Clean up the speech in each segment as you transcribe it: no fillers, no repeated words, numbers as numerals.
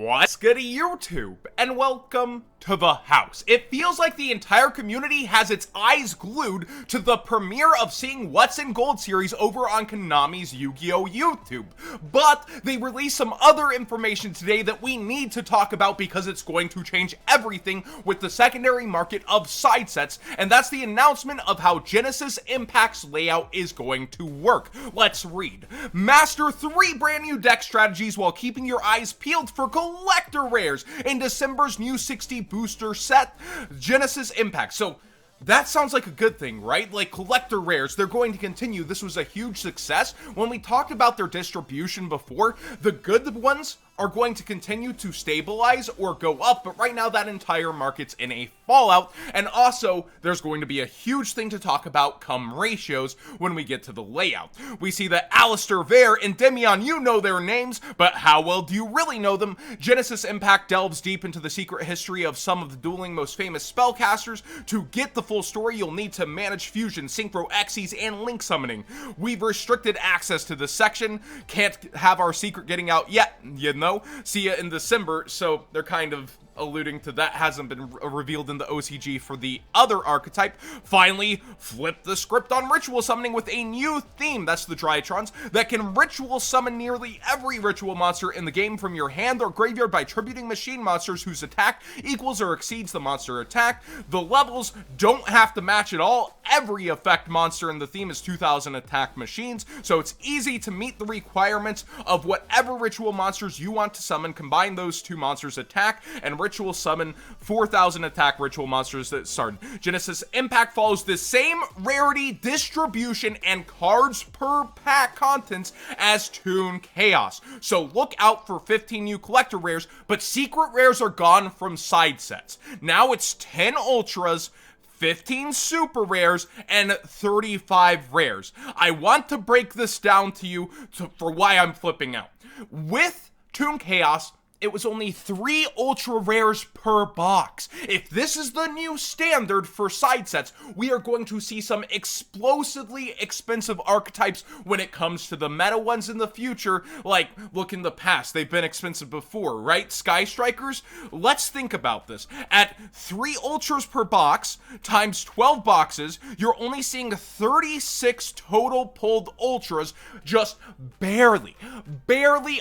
What's good YouTube? And welcome to the house. It feels like the entire community has its eyes glued to the premiere of Seeing What's in Gold series over on Konami's Yu-Gi-Oh! YouTube. But they released some other information today that we need to talk about because it's going to change everything with the secondary market of side sets, and that's the announcement of how Genesis Impact's layout is going to work. Let's read. Master 3 brand new deck strategies while keeping your eyes peeled for collector rares in December's new 60 booster set, Genesis Impact. So that sounds like a good thing, right? Like collector rares, they're going to continue. This was a huge success. When we talked about their distribution before, the good ones are going to continue to stabilize or go up, but right now that entire market's in a fallout, and also there's going to be a huge thing to talk about come ratios when we get to the layout. We see that Alistair Vare and Demian, you know their names, but how well do you really know them? Genesis Impact delves deep into the secret history of some of the dueling most famous spellcasters. To get the full story, you'll need to manage fusion, synchro, Xyz, and link summoning. We've restricted access to this section, can't have our secret getting out yet, you know. See ya in December, so they're kind of alluding to that hasn't been revealed in the OCG for the other archetype. Finally, flip the script on ritual summoning with a new theme. That's the Drytrons that can ritual summon nearly every ritual monster in the game from your hand or graveyard by tributing machine monsters whose attack equals or exceeds the monster attack. The levels don't have to match at all. Every effect monster in the theme is 2000 attack machines, so it's easy to meet the requirements of whatever ritual monsters you want to summon. Combine those two monsters' attack and ritual summon 4000 attack ritual monsters that start. Genesis Impact follows the same rarity distribution and cards per pack contents as Toon Chaos. So look out for 15 new collector rares, but secret rares are gone from side sets. Now it's 10 ultras, 15 super rares, and 35 rares. I want to break this down to you for why I'm flipping out. With Toon Chaos, it was only 3 ultra rares per box. If this is the new standard for side sets, we are going to see some explosively expensive archetypes when it comes to the meta ones in the future. Like, look in the past, they've been expensive before, right? Sky Strikers? Let's think about this. At 3 ultras per box times 12 boxes, you're only seeing 36 total pulled ultras, just barely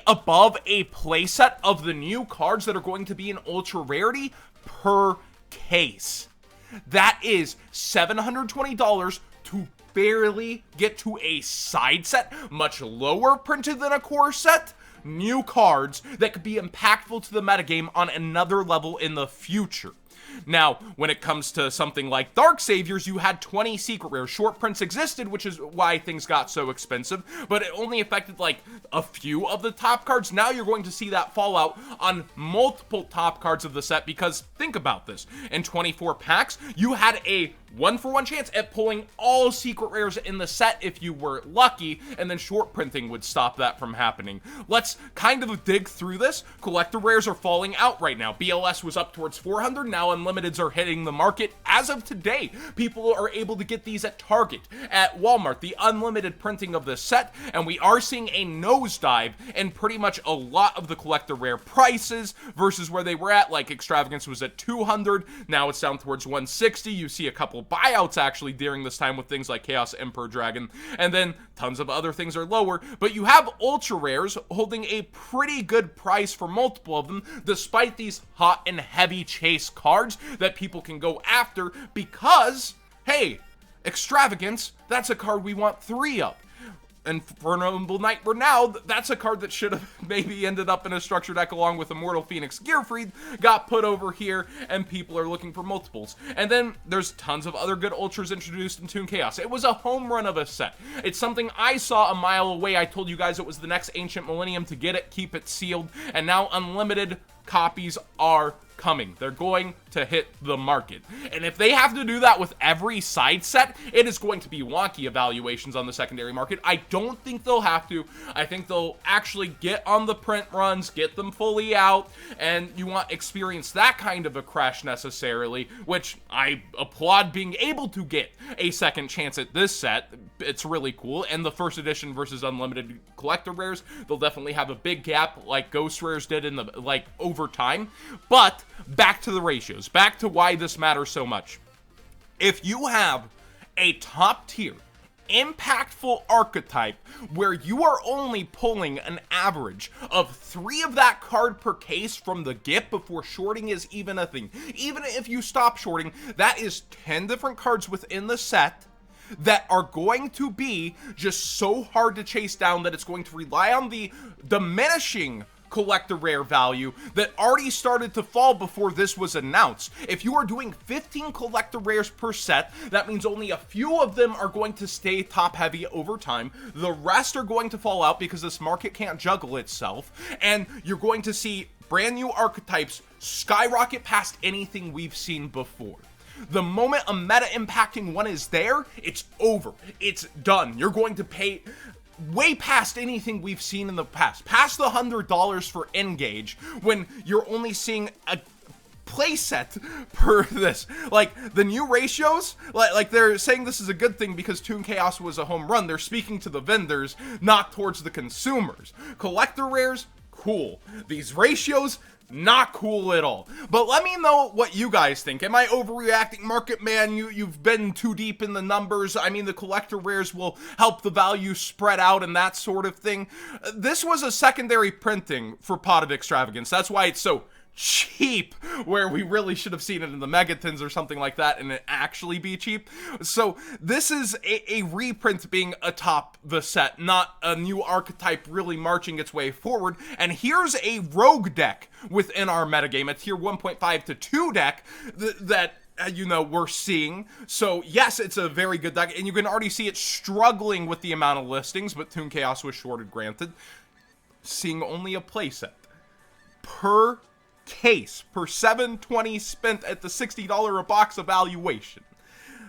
above a playset of the new cards that are going to be an ultra rarity per case. That is $720 to barely get to a side set, much lower printed than a core set. New cards that could be impactful to the metagame on another level in the future. Now, when it comes to something like Dark Saviors, you had 20 secret rares. Short prints existed, which is why things got so expensive, but it only affected like a few of the top cards. Now you're going to see that fallout on multiple top cards of the set, because think about this. In 24 packs, you had a 1-for-1 chance at pulling all secret rares in the set if you were lucky, and then short printing would stop that from happening. Let's kind of dig through this. Collector rares are falling out right now. BLS was up towards 400, now Unlimiteds are hitting the market. As of today, people are able to get these at Target, at Walmart, the unlimited printing of this set, and we are seeing a nosedive in pretty much a lot of the collector rare prices versus where they were at. Like Extravagance was at 200, now it's down towards 160. You see a couple buyouts actually during this time with things like Chaos Emperor Dragon, and then tons of other things are lower, but you have ultra rares holding a pretty good price for multiple of them, despite these hot and heavy chase cards that people can go after because, hey, Extravagance, that's a card we want 3 of. Infernal Knight Renown, that's a card that should have maybe ended up in a structure deck along with Immortal Phoenix Gearfried, got put over here, and people are looking for multiples. And then there's tons of other good ultras introduced in Toon Chaos. It was a home run of a set. It's something I saw a mile away. I told you guys it was the next Ancient Millennium to get it, keep it sealed, and now unlimited copies are coming. They're going to hit the market. And if they have to do that with every side set, it is going to be wonky evaluations on the secondary market. I don't think they'll have to. I think they'll actually get on the print runs, get them fully out, and you want experience that kind of a crash necessarily, which I applaud being able to get a second chance at this set. it's really cool. And the first edition versus unlimited collector rares, they'll definitely have a big gap like ghost rares did in the over time. But back to the ratios, back to why this matters so much. If you have a top tier impactful archetype where you are only pulling an average of 3 of that card per case from the GIP before shorting is even a thing, even if you stop shorting, that is 10 different cards within the set that are going to be just so hard to chase down that it's going to rely on the diminishing collector rare value that already started to fall before this was announced. If you are doing 15 collector rares per set, that means only a few of them are going to stay top heavy over time. The rest are going to fall out because this market can't juggle itself, and you're going to see brand new archetypes skyrocket past anything we've seen before. The moment a meta impacting one is there, it's over. It's done. You're going to pay way past anything we've seen in the past the $100 for Engage, when you're only seeing a playset per this. Like, the new ratios, like they're saying this is a good thing because Toon Chaos was a home run. They're speaking to the vendors, not towards the consumers. Collector rares, cool. These ratios, not cool at all. But let me know what you guys think. Am I overreacting? Market Man, you've been too deep in the numbers. I mean, the collector rares will help the value spread out and that sort of thing. This was a secondary printing for Potted Extravagance. That's why it's so cheap, where we really should have seen it in the Megatons or something like that and it actually be cheap. So this is a reprint being atop the set, not a new archetype really marching its way forward. And here's a rogue deck within our metagame, a tier 1.5 to 2 deck that you know, we're seeing. So yes, it's a very good deck, and you can already see it struggling with the amount of listings, but Toon Chaos was shorted, granted. Seeing only a playset per case per $720 spent at the $60 a box evaluation.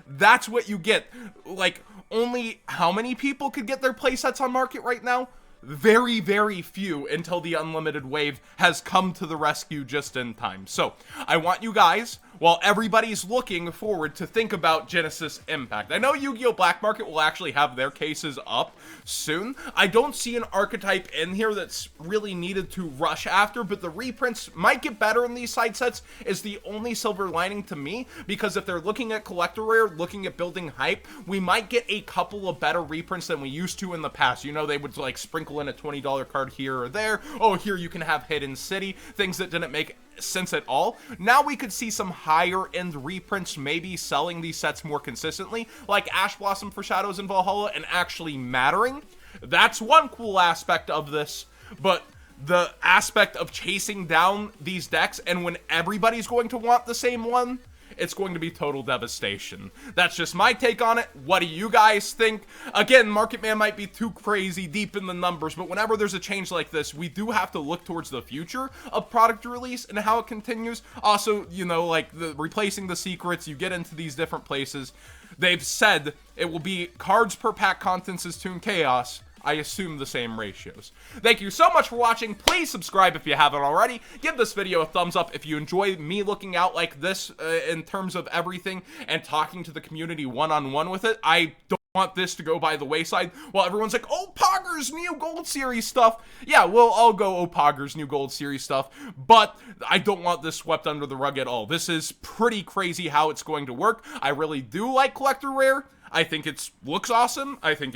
That's what you get. Like, only how many people could get their playsets on market right now? Very, very few, until the unlimited wave has come to the rescue just in time. So I want you guys, while everybody's looking forward, to think about Genesis Impact. I know Yu-Gi-Oh! Black Market will actually have their cases up soon. I don't see an archetype in here that's really needed to rush after, but the reprints might get better in these side sets is the only silver lining to me, because if they're looking at collector rare, looking at building hype, we might get a couple of better reprints than we used to in the past. You know, they would like sprinkle in a $20 card here or there. Oh, here you can have Hidden City, things that didn't make sense at all. Now we could see some higher end reprints maybe selling these sets more consistently, like Ash Blossom for Shadows in Valhalla, and actually mattering. That's one cool aspect of this, but the aspect of chasing down these decks, and when everybody's going to want the same one, it's going to be total devastation. That's just my take on it. What do you guys think? Again, Market Man might be too crazy deep in the numbers, but whenever there's a change like this, we do have to look towards the future of product release and how it continues. Also, you know, like replacing the secrets, you get into these different places. They've said it will be cards per pack contents as Toon Chaos. I assume the same ratios. Thank you so much for watching. Please subscribe if you haven't already. Give this video a thumbs up if you enjoy me looking out like this in terms of everything and talking to the community one-on-one with it. I don't want this to go by the wayside while everyone's like, oh, Pogger's new Gold Series stuff. Yeah, we'll all go, oh, Pogger's new Gold Series stuff, but I don't want this swept under the rug at all. This is pretty crazy how it's going to work. I really do like Collector Rare. I think it looks awesome. I think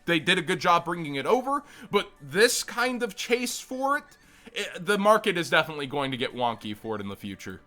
they did a good job bringing it over, but this kind of chase for it, the market is definitely going to get wonky for it in the future.